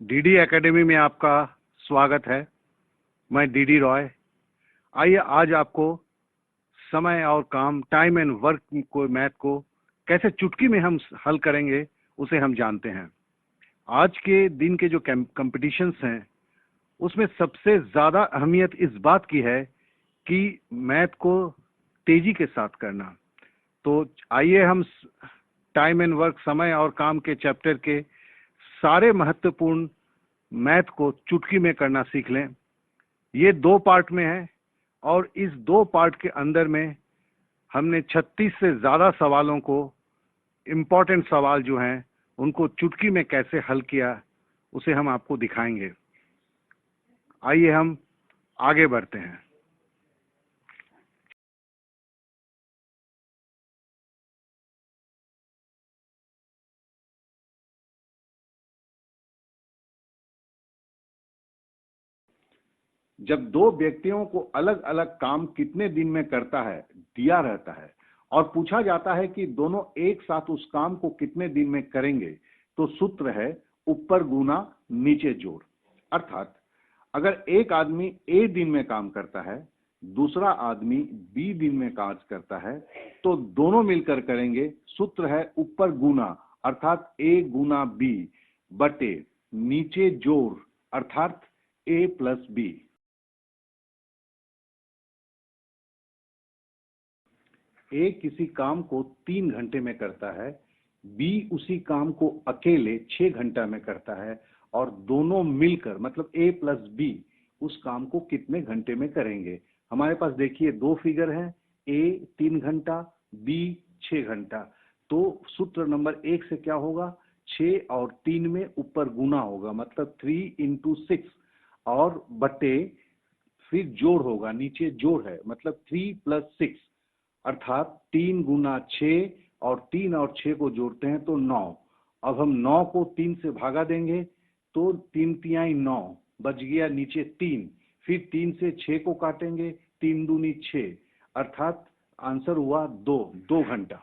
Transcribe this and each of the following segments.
DD academy में आपका स्वागत है। मैं डीडी रॉय। आइए आज आपको समय और काम, टाइम एंड वर्क को, मैथ को कैसे चुटकी में हम हल करेंगे उसे हम जानते हैं। आज के दिन के जो कंपटीशंस हैं उसमें सबसे ज्यादा अहमियत इस बात की है कि मैथ को तेजी के साथ करना। तो आइए हम टाइम एंड वर्क, समय और काम के चैप्टर के सारे महत्वपूर्ण मैथ को चुटकी में करना सीख लें। ये 2 पार्ट में है और इस 2 पार्ट के अंदर में हमने 36 से ज्यादा सवालों को, इम्पोर्टेंट सवाल जो हैं उनको चुटकी में कैसे हल किया उसे हम आपको दिखाएंगे। आइए हम आगे बढ़ते हैं। जब 2 व्यक्तियों को अलग अलग काम कितने दिन में करता है दिया रहता है और पूछा जाता है कि दोनों एक साथ उस काम को कितने दिन में करेंगे, तो सूत्र है ऊपर गुना नीचे जोड़। अर्थात अगर एक आदमी ए दिन में काम करता है, दूसरा आदमी बी दिन में काम करता है, तो दोनों मिलकर करेंगे। सूत्र है ऊपर गुना अर्थात ए गुना बी बटे नीचे जोड़ अर्थात ए प्लस बी। ए किसी काम को 3 घंटे में करता है, बी उसी काम को अकेले 6 घंटा में करता है और दोनों मिलकर मतलब ए प्लस बी उस काम को कितने घंटे में करेंगे। हमारे पास देखिए 2 फिगर हैं, ए 3 घंटा, बी 6 घंटा। तो सूत्र नंबर 1 से क्या होगा, 6 और 3 में ऊपर गुना होगा मतलब 3 इंटू 6 और बटे फिर जोड़ होगा, नीचे जोड़ है मतलब 3 प्लस 6 अर्थात 3 गुना 6 और 3 और 6 को जोड़ते हैं तो 9। अब हम 9 को 3 से भागा देंगे तो 3 तिहाई 9 बच गया नीचे 3। फिर 3 से 6 को काटेंगे, 3 दूनी 6 अर्थात आंसर हुआ 2 घंटा।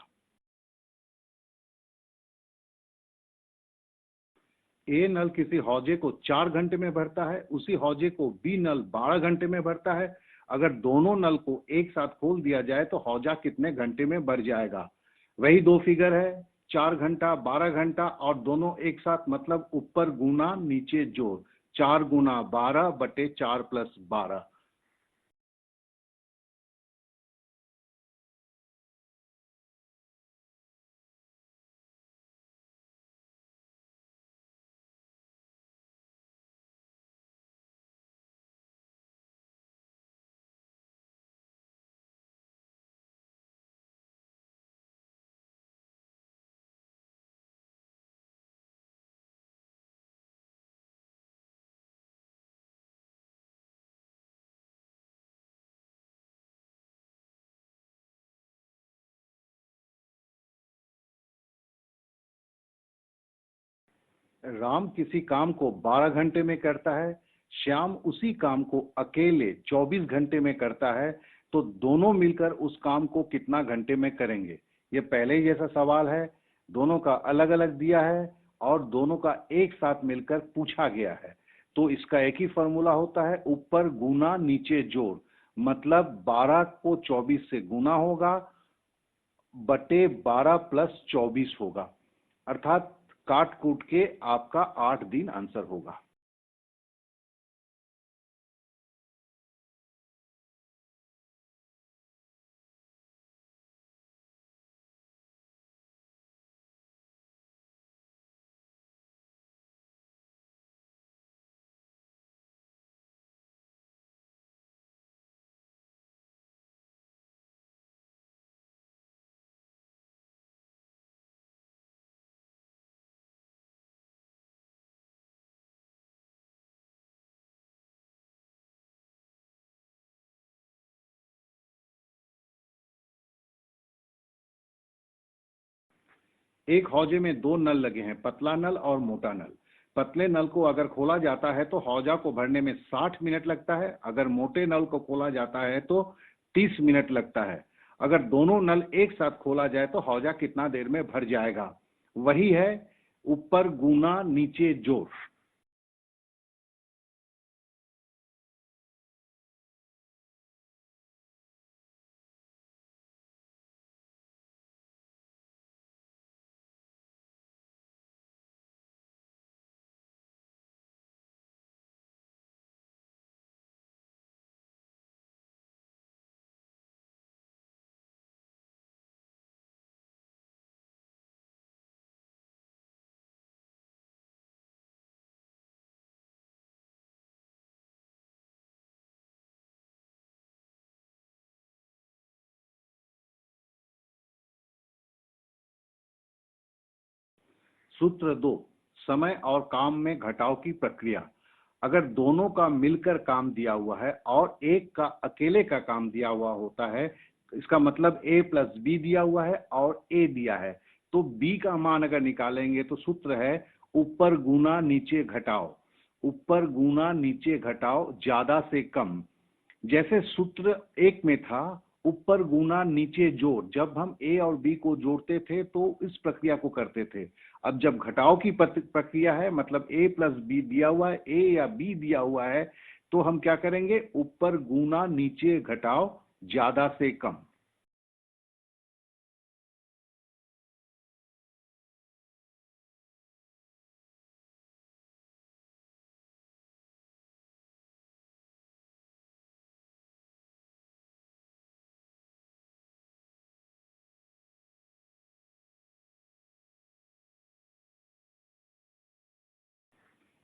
ए नल किसी हौजे को 4 घंटे में भरता है, उसी हौजे को बी नल 12 घंटे में भरता है। अगर दोनों नल को एक साथ खोल दिया जाए तो हौजा कितने घंटे में भर जाएगा। वही 2 फिगर है, 4 घंटा 12 घंटा और दोनों एक साथ मतलब ऊपर गुना नीचे जोड़, 4 गुना 12 बटे 4 प्लस 12। राम किसी काम को 12 घंटे में करता है, श्याम उसी काम को अकेले 24 घंटे में करता है, तो दोनों मिलकर उस काम को कितना घंटे में करेंगे। ये पहले ही जैसा सवाल है, दोनों का अलग अलग दिया है और दोनों का एक साथ मिलकर पूछा गया है। तो इसका एक ही फॉर्मूला होता है ऊपर गुना नीचे जोड़, मतलब 12 को 24 से गुना होगा बटे 12 प्लस 24 होगा अर्थात काट कूट के आपका 8 दिन आंसर होगा। एक हौजे में 2 नल लगे हैं, पतला नल और मोटा नल। पतले नल को अगर खोला जाता है तो हौजा को भरने में 60 मिनट लगता है, अगर मोटे नल को खोला जाता है तो 30 मिनट लगता है। अगर दोनों नल एक साथ खोला जाए तो हौजा कितना देर में भर जाएगा। वही है ऊपर गुना नीचे जोड़। सूत्र 2, समय और काम में घटाव की प्रक्रिया। अगर दोनों का मिलकर काम दिया हुआ है और एक का अकेले का काम दिया हुआ होता है, इसका मतलब a प्लस बी दिया हुआ है और a दिया है, तो b का मान अगर निकालेंगे तो सूत्र है ऊपर गुना नीचे घटाओ। ऊपर गुना नीचे घटाओ, ज्यादा से कम। जैसे सूत्र एक में था ऊपर गुना नीचे जोड़, जब हम ए और बी को जोड़ते थे तो इस प्रक्रिया को करते थे। अब जब घटाव की प्रक्रिया है, मतलब ए प्लस बी दिया हुआ है, ए या बी दिया हुआ है, तो हम क्या करेंगे, ऊपर गुना नीचे घटाओ, ज्यादा से कम।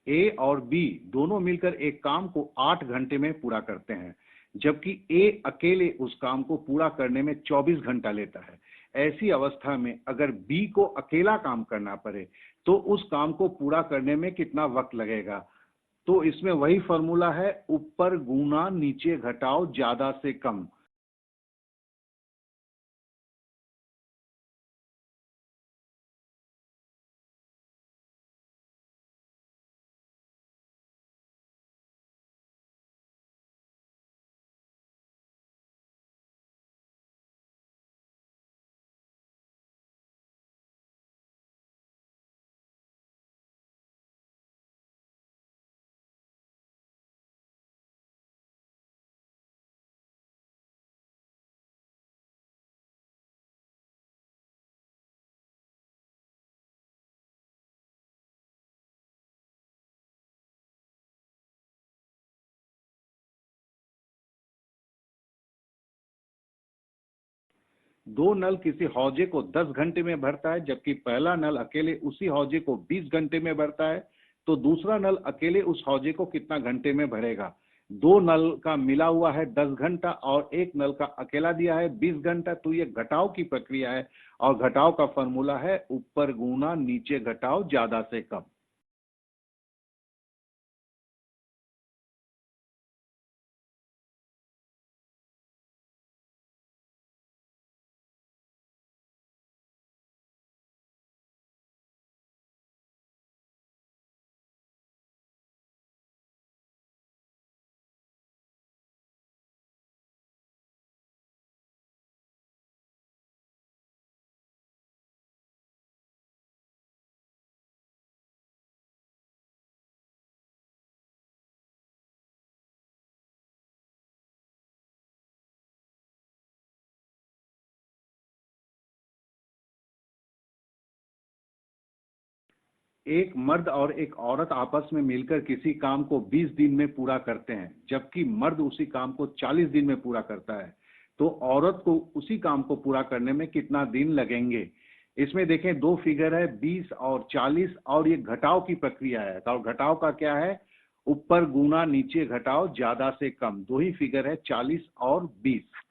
ए और बी दोनों मिलकर एक काम को 8 घंटे में पूरा करते हैं, जबकि ए अकेले उस काम को पूरा करने में 24 घंटा लेता है। ऐसी अवस्था में अगर बी को अकेला काम करना पड़े तो उस काम को पूरा करने में कितना वक्त लगेगा। तो इसमें वही फॉर्मूला है, ऊपर गुना नीचे घटाओ, ज्यादा से कम। दो नल किसी हौजे को 10 घंटे में भरता है, जबकि पहला नल अकेले उसी हौजे को 20 घंटे में भरता है, तो दूसरा नल अकेले उस हौजे को कितना घंटे में भरेगा। दो नल का मिला हुआ है 10 घंटा और एक नल का अकेला दिया है 20 घंटा, तो ये घटाव की प्रक्रिया है और घटाव का फॉर्मूला है ऊपर गुना नीचे घटाओ, ज्यादा से कम। एक मर्द और एक औरत आपस में मिलकर किसी काम को 20 दिन में पूरा करते हैं, जबकि मर्द उसी काम को 40 दिन में पूरा करता है, तो औरत को उसी काम को पूरा करने में कितना दिन लगेंगे। इसमें देखें दो फिगर है 20 और 40, और ये घटाव की प्रक्रिया है। और घटाव का क्या है, ऊपर गुना नीचे घटाओ, ज्यादा से कम। दो ही फिगर है 40 और 20।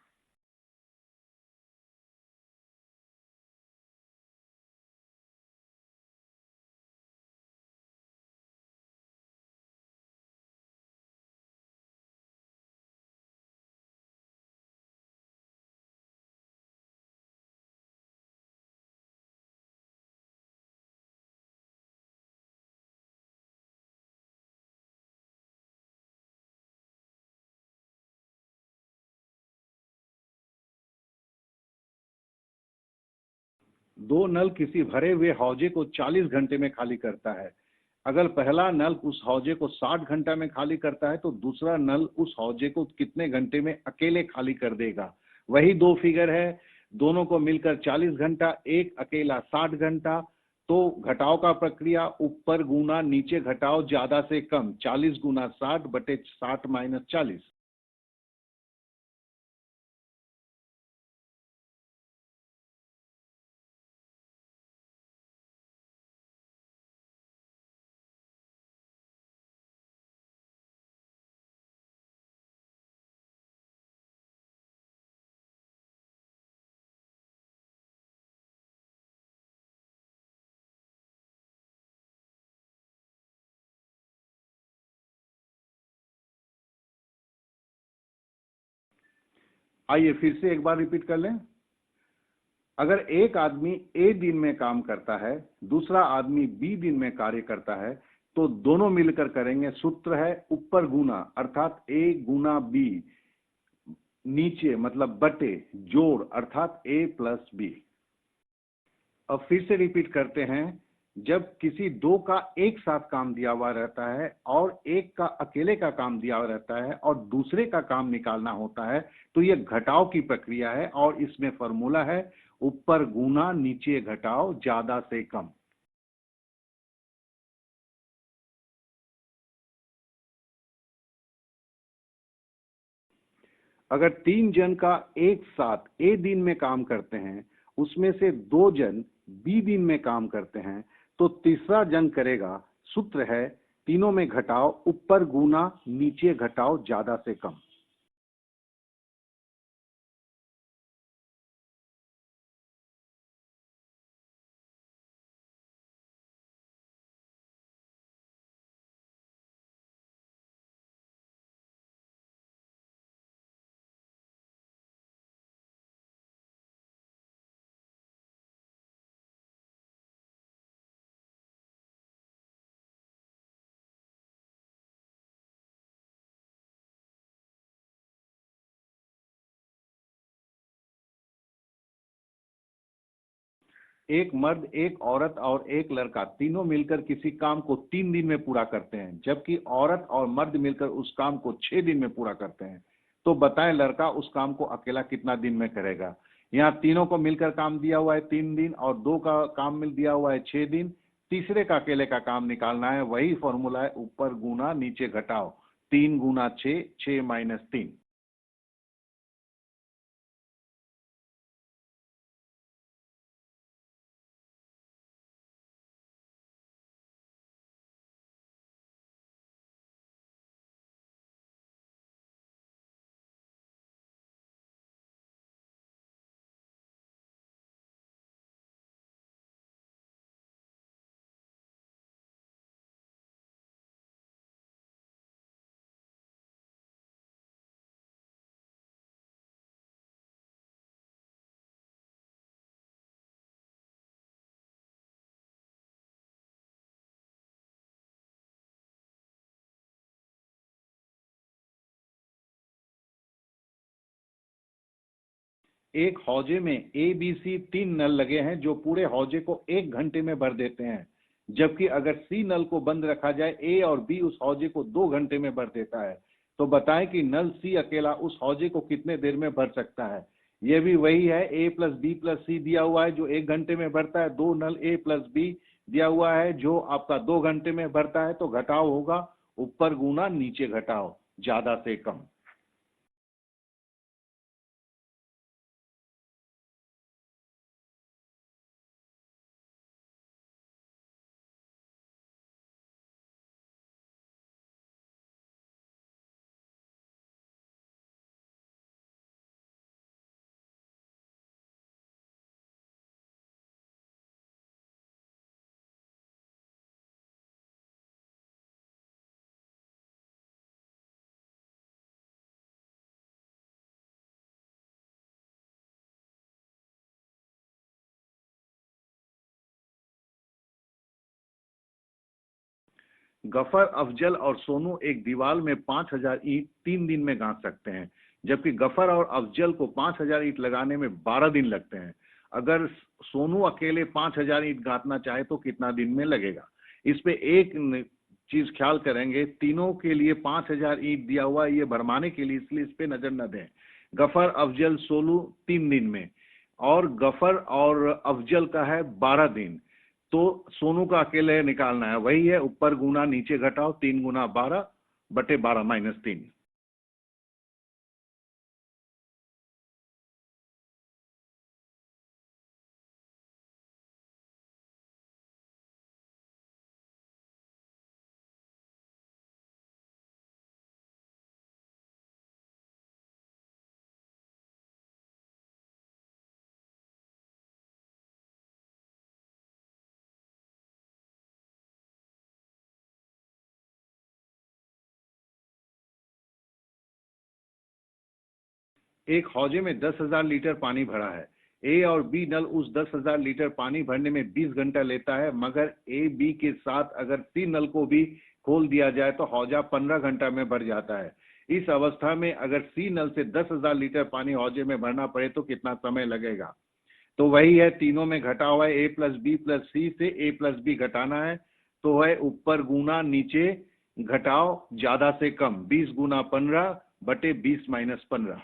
दो नल किसी भरे हुए हौजे को 40 घंटे में खाली करता है। अगर पहला नल उस हौजे को 60 घंटा में खाली करता है, तो दूसरा नल उस हौजे को कितने घंटे में अकेले खाली कर देगा। वही दो फिगर है, दोनों को मिलकर 40 घंटा, एक अकेला 60 घंटा। तो घटाव का प्रक्रिया ऊपर गुना नीचे घटाओ, ज्यादा से कम। 40 गुना 60 बटे 60 माइनस 40। आइए फिर से एक बार रिपीट कर लें। अगर एक आदमी ए दिन में काम करता है, दूसरा आदमी बी दिन में कार्य करता है, तो दोनों मिलकर करेंगे। सूत्र है ऊपर गुना, अर्थात ए गुना बी, नीचे मतलब बटे, जोड़ अर्थात ए प्लस बी। अब फिर से रिपीट करते हैं। जब किसी दो का एक साथ काम दिया हुआ रहता है और एक का अकेले का काम दिया हुआ रहता है और दूसरे का काम निकालना होता है, तो यह घटाव की प्रक्रिया है और इसमें फॉर्मूला है ऊपर गुना नीचे घटाव ज्यादा से कम। अगर 3 जन का एक साथ ए दिन में काम करते हैं, उसमें से 2 जन बी दिन में काम करते हैं, तो तीसरा जन करेगा। सूत्र है तीनों में घटाव ऊपर गुना नीचे घटाव ज्यादा से कम। एक मर्द, एक औरत और एक लड़का तीनों मिलकर किसी काम को 3 दिन में पूरा करते हैं, जबकि औरत और मर्द मिलकर उस काम को 6 दिन में पूरा करते हैं। तो बताएं लड़का उस काम को अकेला कितना दिन में करेगा। यहाँ तीनों को मिलकर काम दिया हुआ है 3 दिन और दो का काम मिल दिया हुआ है 6 दिन। तीसरे का अकेले का काम निकालना है। वही फॉर्मूला है ऊपर गुना नीचे घटाओ, 3 गुना 6, 6 - 3। एक हौजे में ए बी सी 3 नल लगे हैं जो पूरे हौजे को 1 घंटे में भर देते हैं, जबकि अगर सी नल को बंद रखा जाए ए और बी उस हौजे को 2 घंटे में भर देता है। तो बताएं कि नल सी अकेला उस हौजे को कितने देर में भर सकता है। यह भी वही है, ए प्लस बी प्लस सी दिया हुआ है जो 1 घंटे में भरता है। 2 नल ए प्लस बी दिया हुआ है जो आपका 2 घंटे में भरता है। तो घटाव होगा ऊपर गुना नीचे घटाव ज्यादा से कम। गफर, अफजल और सोनू एक दीवार में 5,000 ईंट 3 दिन में गांथ सकते हैं, जबकि गफर और अफजल को 5,000 ईंट लगाने में 12 दिन लगते हैं। अगर सोनू अकेले 5,000 ईंट गांथना चाहे तो कितना दिन में लगेगा। इस पे एक चीज ख्याल करेंगे, तीनों के लिए 5,000 ईंट दिया हुआ है ये भरमाने के लिए, इसलिए इस पे नजर न दें। गफर, अफजल, सोनू 3 दिन में, और गफर और अफजल का है 12 दिन। तो सोनू का अकेले निकालना है। वही है ऊपर गुना नीचे घटाओ, 3 गुना 12 बटे 12 - 3। एक हौजे में 10,000 लीटर पानी भरा है। ए और बी नल उस 10,000 लीटर पानी भरने में 20 घंटा लेता है, मगर ए बी के साथ अगर सी नल को भी खोल दिया जाए तो हौजा 15 घंटा में भर जाता है। इस अवस्था में अगर सी नल से 10,000 लीटर पानी हौजे में भरना पड़े तो कितना समय लगेगा? तो वही है, तीनों में घटा हुआ है, ए प्लस बी प्लस सी से ए प्लस बी घटाना है, तो है ऊपर गुना नीचे घटाओ ज्यादा से कम, 20 गुना 15 बटे 20 माइनस 15।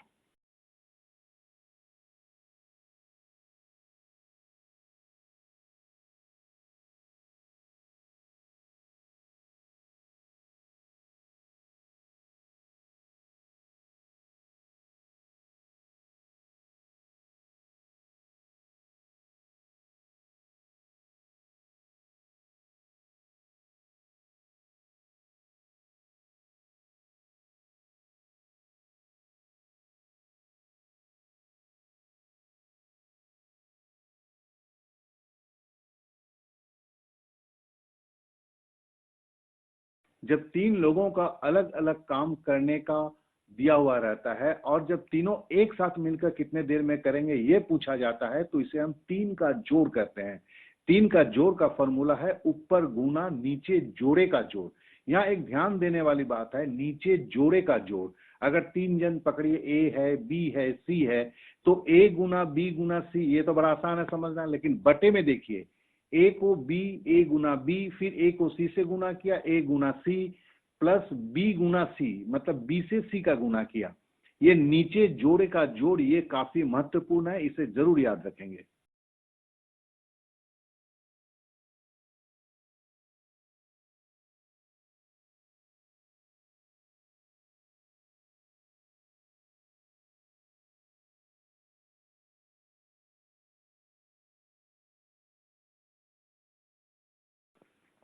जब तीन लोगों का अलग अलग काम करने का दिया हुआ रहता है और जब तीनों एक साथ मिलकर कितने देर में करेंगे ये पूछा जाता है, तो इसे हम तीन का जोड़ कहते हैं। तीन का जोड़ का फॉर्मूला है ऊपर गुना नीचे जोड़े का जोड़। यहाँ एक ध्यान देने वाली बात है, नीचे जोड़े का जोड़। अगर तीन जन पकड़िए, ए है, बी है, सी है, तो ए गुना बी गुना सी, ये तो बड़ा आसान है समझना, लेकिन बटे में देखिए, ए को बी, ए गुना बी, फिर ए को सी से गुना किया, ए गुना सी प्लस बी गुना सी, मतलब बी से सी का गुना किया। ये नीचे जोड़े का जोड़ ये काफी महत्वपूर्ण है, इसे जरूर याद रखेंगे।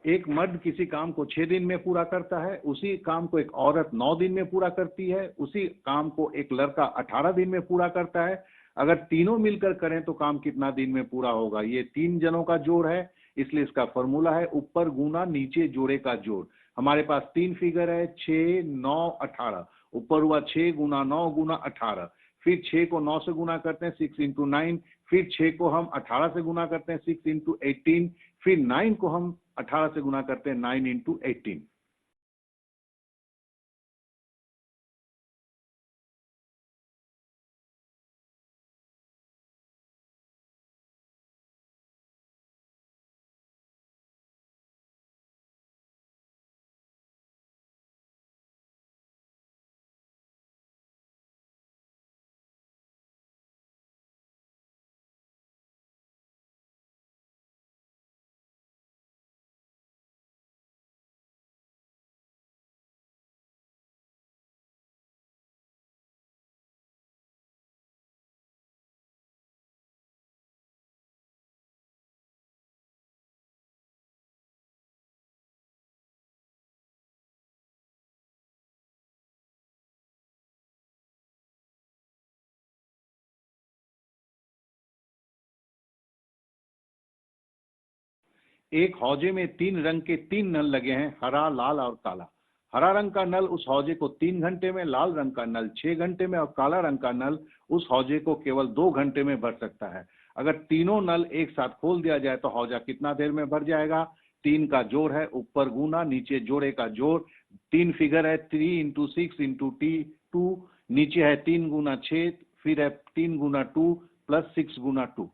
एक मर्द किसी काम को 6 दिन में पूरा करता है, उसी काम को एक औरत 9 दिन में पूरा करती है, उसी काम को एक लड़का 18 दिन में पूरा करता है। अगर तीनों मिलकर करें तो काम कितना दिन में पूरा होगा? ये तीन जनों का जोड़ है, इसलिए इसका फॉर्मूला है ऊपर गुना नीचे जोड़े का जोड़। हमारे पास तीन फिगर है, 6, 9, 18। ऊपर हुआ 6 गुना 9 गुना 18, फिर 6 को 9 से गुना करते हैं, 6 इंटू 9, फिर 6 को हम 18 से गुना करते हैं, 6 इंटू 18, फिर 9 को हम 18 से गुना करते हैं, 9 इंटू 18। एक हौजे में तीन रंग के तीन नल लगे हैं, हरा, लाल और काला। हरा रंग का नल उस हौजे को 3 घंटे में, लाल रंग का नल 6 घंटे में और काला रंग का नल उस हौजे को केवल 2 घंटे में भर सकता है। अगर तीनों नल एक साथ खोल दिया जाए तो हौजा कितना देर में भर जाएगा? तीन का जोड़ है, ऊपर गुना नीचे जोड़े का जोड़। तीन फिगर है, 3 इंटू 6 इंटू टी 2, नीचे है 3 गुना 6, फिर है 3 गुना 2 प्लस 6 गुना 2।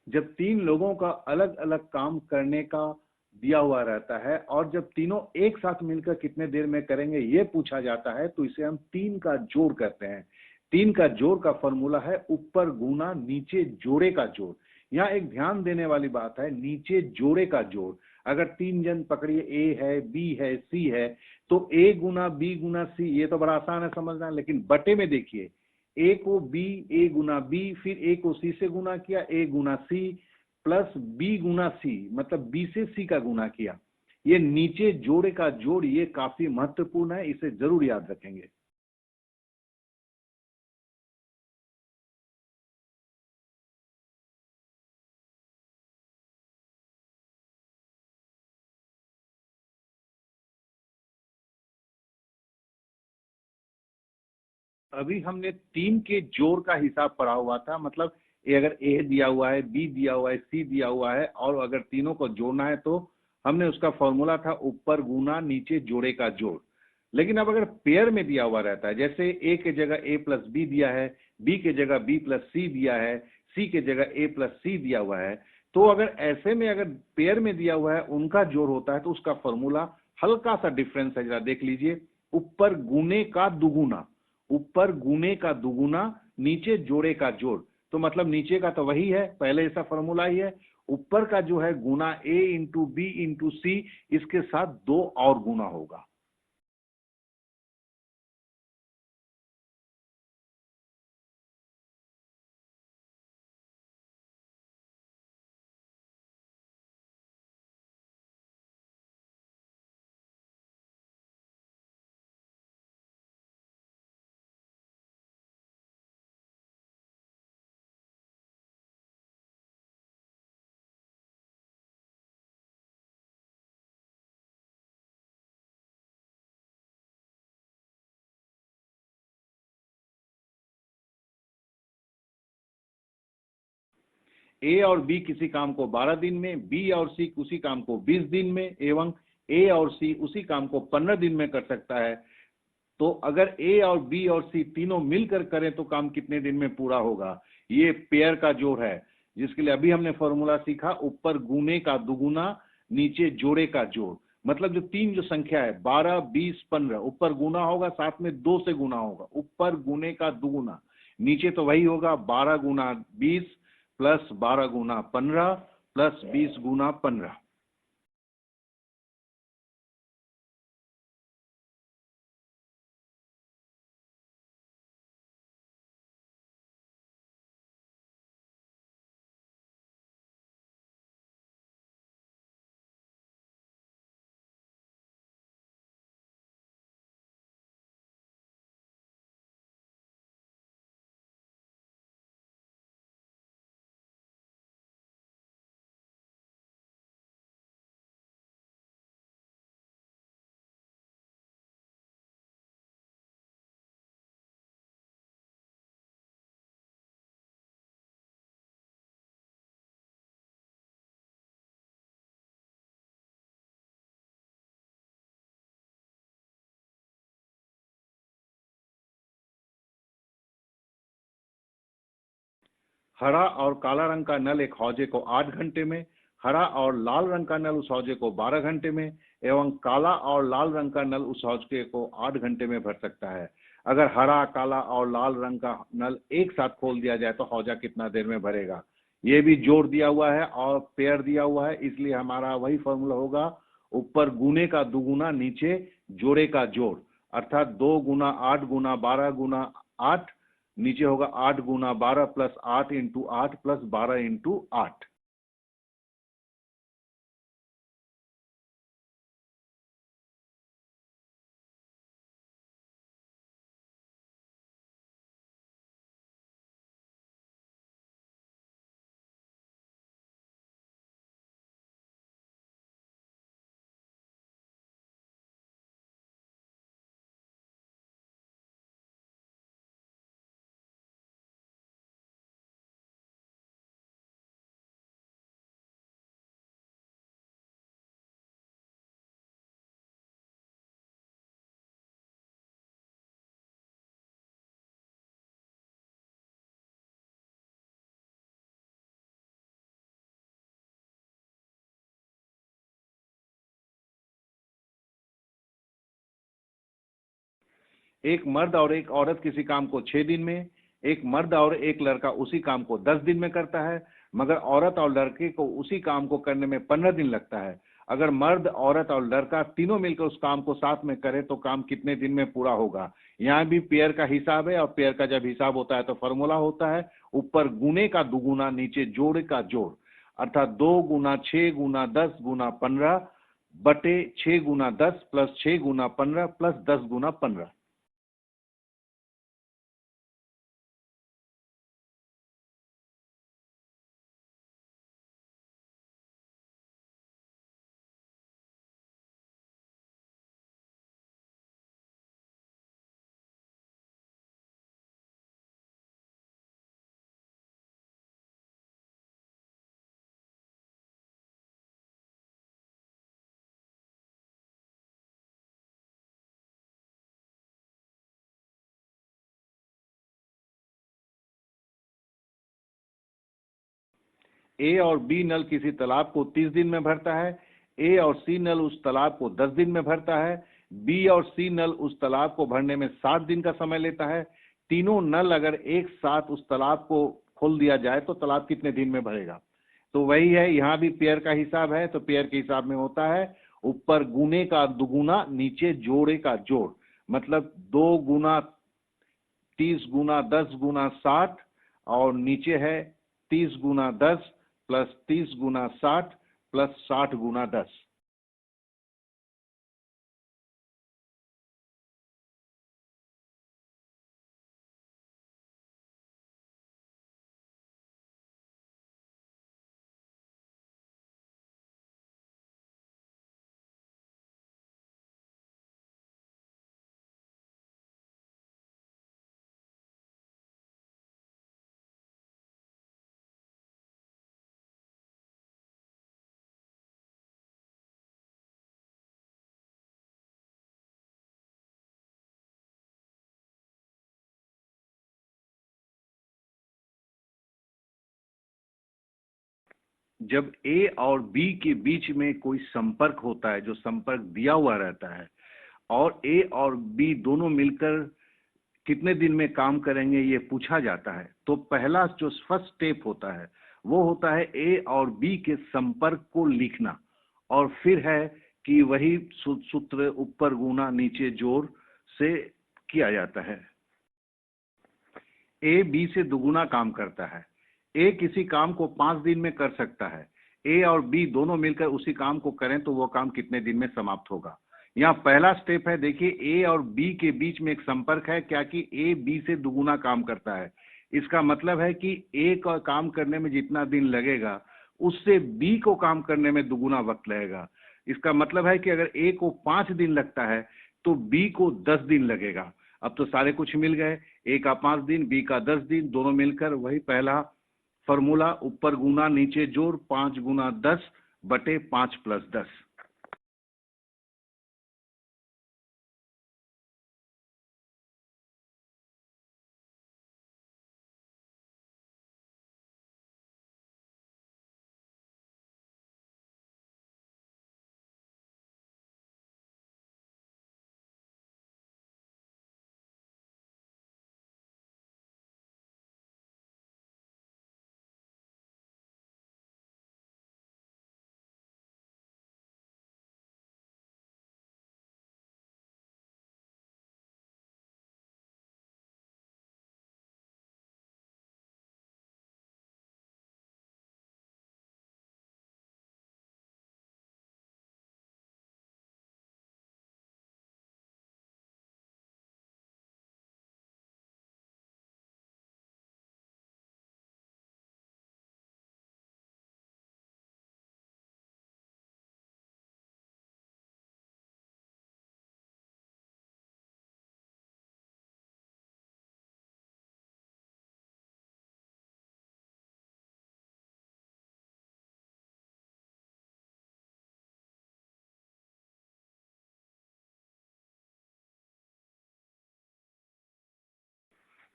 जब तीन लोगों का अलग अलग काम करने का दिया हुआ रहता है और जब तीनों एक साथ मिलकर कितने देर में करेंगे ये पूछा जाता है, तो इसे हम तीन का जोड़ कहते हैं। तीन का जोड़ का फॉर्मूला है ऊपर गुना नीचे जोड़े का जोड़। यहाँ एक ध्यान देने वाली बात है, नीचे जोड़े का जोड़। अगर तीन जन पकड़िए, ए है, बी है, सी है, तो ए गुना बी गुना सी, ये तो बड़ा आसान है समझना। लेकिन बटे में देखिए, ए को बी, ए गुना बी, फिर ए को सी से गुना किया, ए गुना सी, प्लस बी गुना सी, मतलब बी से सी का गुना किया। ये नीचे जोड़े का जोड़, ये काफी महत्वपूर्ण है, इसे जरूर याद रखेंगे। अभी हमने तीन के जोड़ का हिसाब पढ़ा हुआ था, मतलब अगर ए दिया हुआ है, बी दिया हुआ है, सी दिया हुआ है, और अगर तीनों को जोड़ना है तो हमने उसका फॉर्मूला था ऊपर गुना नीचे जोड़े का जोड़। लेकिन अब अगर पेयर में दिया हुआ रहता है, जैसे ए के जगह ए प्लस बी दिया है, बी के जगह बी प्लस सी दिया है, सी के जगह ए प्लस सी दिया हुआ है, तो अगर ऐसे में अगर पेयर में दिया हुआ है उनका जोड़ होता है तो उसका फॉर्मूला हल्का सा डिफरेंस है, जरा देख लीजिए। ऊपर गुने का दुगुना, ऊपर गुने का दुगुना, नीचे जोड़े का जोड़। तो मतलब नीचे का तो वही है, पहले ऐसा फॉर्मूला ही है। ऊपर का जो है गुना ए इंटू बी इंटू सी, इसके साथ दो और गुना होगा। ए और बी किसी काम को 12 दिन में, बी और सी उसी काम को 20 दिन में, एवं ए और सी उसी काम को 15 दिन में कर सकता है। तो अगर ए और बी और सी तीनों मिलकर करें तो काम कितने दिन में पूरा होगा? ये पेयर का जोड़ है, जिसके लिए अभी हमने फॉर्मूला सीखा, ऊपर गुने का दुगुना, नीचे जोड़े का जोड़। मतलब जो तीन जो संख्या है 12, 20, 15, ऊपर गुना होगा, साथ में दो से गुना होगा, ऊपर गुने का दुगुना, नीचे तो वही होगा 12 गुना 20 प्लस 12 गुना 15 प्लस 20 गुना 15। हरा और काला रंग का नल एक हौजे को 8 घंटे में, हरा और लाल रंग का नल उस हौजे को 12 घंटे में, एवं काला और लाल रंग का नल उस हौजे को 8 घंटे में भर सकता है। अगर हरा, काला और लाल रंग का नल एक साथ खोल दिया जाए तो हौजा कितना देर में भरेगा? ये भी जोड़ दिया हुआ है और पेयर दिया हुआ है, इसलिए हमारा वही फॉर्मूला होगा, ऊपर गुने का दुगुना, नीचे जोड़े का जोड़। अर्थात 2 गुना 8 गुना 12 गुना 8, नीचे होगा 8 गुना 12 प्लस 8 इंटू 8 प्लस 12 इंटू 8। एक मर्द और एक औरत किसी काम को 6 दिन में, एक मर्द और एक लड़का उसी काम को 10 दिन में करता है, मगर औरत और लड़के को उसी काम को करने में 15 दिन लगता है। अगर मर्द, औरत और लड़का तीनों मिलकर उस काम को साथ में करें तो काम कितने दिन में पूरा होगा। यहाँ भी पेयर का हिसाब है, और पेयर का जब हिसाब होता है तो फॉर्मूला होता है ऊपर गुने का दुगुना, नीचे जोड़ का जोड़, अर्थात 2 गुना 6 गुना 10 गुना 15 बटे 6 गुना 10 प्लस 6 गुना 15 प्लस 10 गुना 15। ए और बी नल किसी तालाब को 30 दिन में भरता है। ए और सी नल उस तालाब को 10 दिन में भरता है। बी और सी नल उस तालाब को भरने में 7 दिन का समय लेता है। तीनों नल अगर एक साथ उस तालाब को खोल दिया जाए तो तालाब कितने दिन में भरेगा। तो वही है, यहाँ भी पेयर का हिसाब है, तो पेयर के हिसाब में होता है ऊपर गुने का दुगुना, नीचे जोड़े का जोड़, मतलब 2 गुना 30 गुना 10 गुना 60, और नीचे है 30 गुना 10 प्लस 30 गुना 60 प्लस 60 गुना 10। जब ए और बी के बीच में कोई संपर्क होता है, जो संपर्क दिया हुआ रहता है, और ए और बी दोनों मिलकर कितने दिन में काम करेंगे ये पूछा जाता है, तो पहला जो फर्स्ट स्टेप होता है वो होता है ए और बी के संपर्क को लिखना, और फिर है कि वही सूत्र ऊपर गुना नीचे जोड़ से किया जाता है। ए बी से दुगुना काम करता है। ए किसी काम को 5 दिन में कर सकता है। ए और बी दोनों मिलकर उसी काम को करें तो वो काम कितने दिन में समाप्त होगा। यहाँ पहला स्टेप है, देखिए ए और बी के बीच में एक संपर्क है, क्या कि ए बी से दुगुना काम करता है। इसका मतलब है कि ए का काम करने में जितना दिन लगेगा उससे बी को काम करने में दुगुना वक्त लगेगा। इसका मतलब है कि अगर ए को 5 दिन लगता है तो बी को 10 दिन लगेगा। अब तो सारे कुछ मिल गए, ए का 5 दिन, बी का 10 दिन, दोनों मिलकर वही पहला फॉर्मूला ऊपर गुना नीचे जोड़ 5 गुना 10 बटे 5 प्लस 10।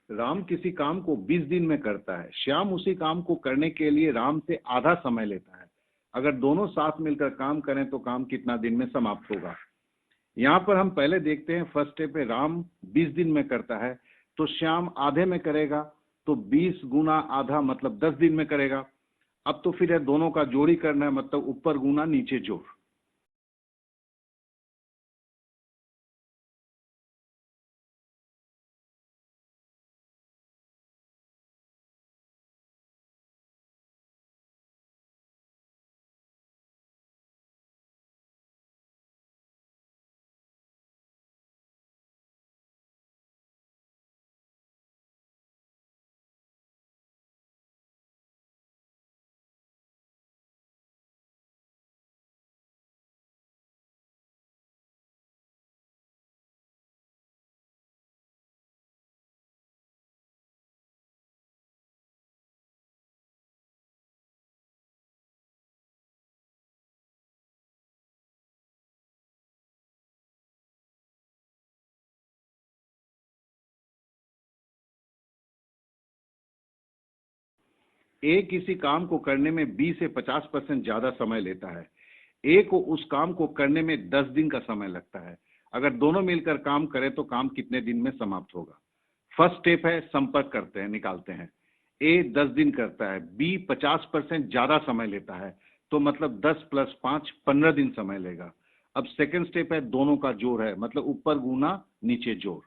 राम किसी काम को 20 दिन में करता है। श्याम उसी काम को करने के लिए राम से आधा समय लेता है। अगर दोनों साथ मिलकर काम करें तो काम कितना दिन में समाप्त होगा। यहाँ पर हम पहले देखते हैं, फर्स्ट स्टेप पे राम 20 दिन में करता है तो श्याम आधे में करेगा, तो 20 गुना आधा मतलब 10 दिन में करेगा। अब तो फिर है दोनों का जोड़ी करना है, मतलब ऊपर गुना नीचे जोड़। ए किसी काम को करने में 20 से 50% ज्यादा समय लेता है। ए को उस काम को करने में 10 दिन का समय लगता है। अगर दोनों मिलकर काम करें तो काम कितने दिन में समाप्त होगा? फर्स्ट स्टेप है संपर्क करते हैं, निकालते हैं। ए 10 दिन करता है, बी 50% ज्यादा समय लेता है, तो मतलब 10 + 5 15 दिन समय लेगा। अब सेकंड स्टेप है दोनों का जोड़ है, मतलब ऊपर गुना नीचे जोड़।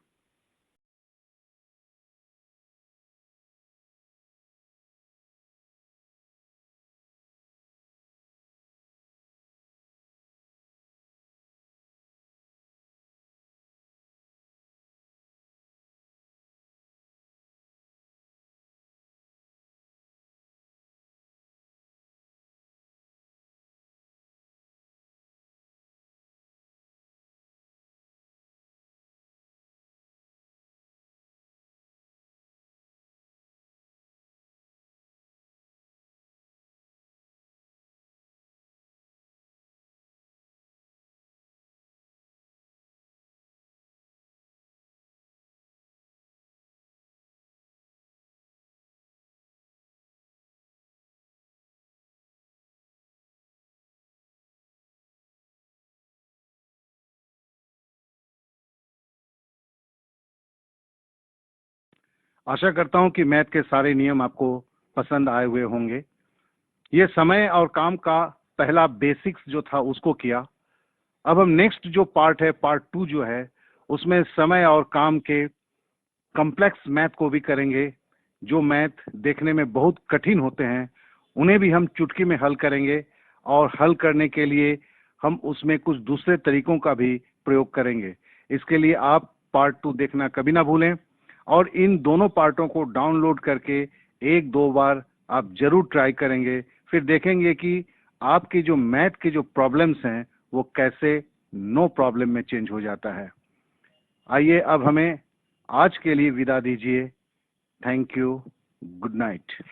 आशा करता हूं कि मैथ के सारे नियम आपको पसंद आए हुए होंगे। ये समय और काम का पहला बेसिक्स जो था उसको किया। अब हम नेक्स्ट जो पार्ट है, पार्ट 2 जो है, उसमें समय और काम के कॉम्प्लेक्स मैथ को भी करेंगे। जो मैथ देखने में बहुत कठिन होते हैं उन्हें भी हम चुटकी में हल करेंगे, और हल करने के लिए हम उसमें कुछ दूसरे तरीकों का भी प्रयोग करेंगे। इसके लिए आप पार्ट 2 देखना कभी ना भूलें, और इन दोनों पार्टों को डाउनलोड करके 1-2 बार आप जरूर ट्राई करेंगे। फिर देखेंगे कि आपकी जो मैथ की जो प्रॉब्लम्स हैं वो कैसे नो प्रॉब्लम में चेंज हो जाता है। आइए अब हमें आज के लिए विदा दीजिए। Thank you. Good night.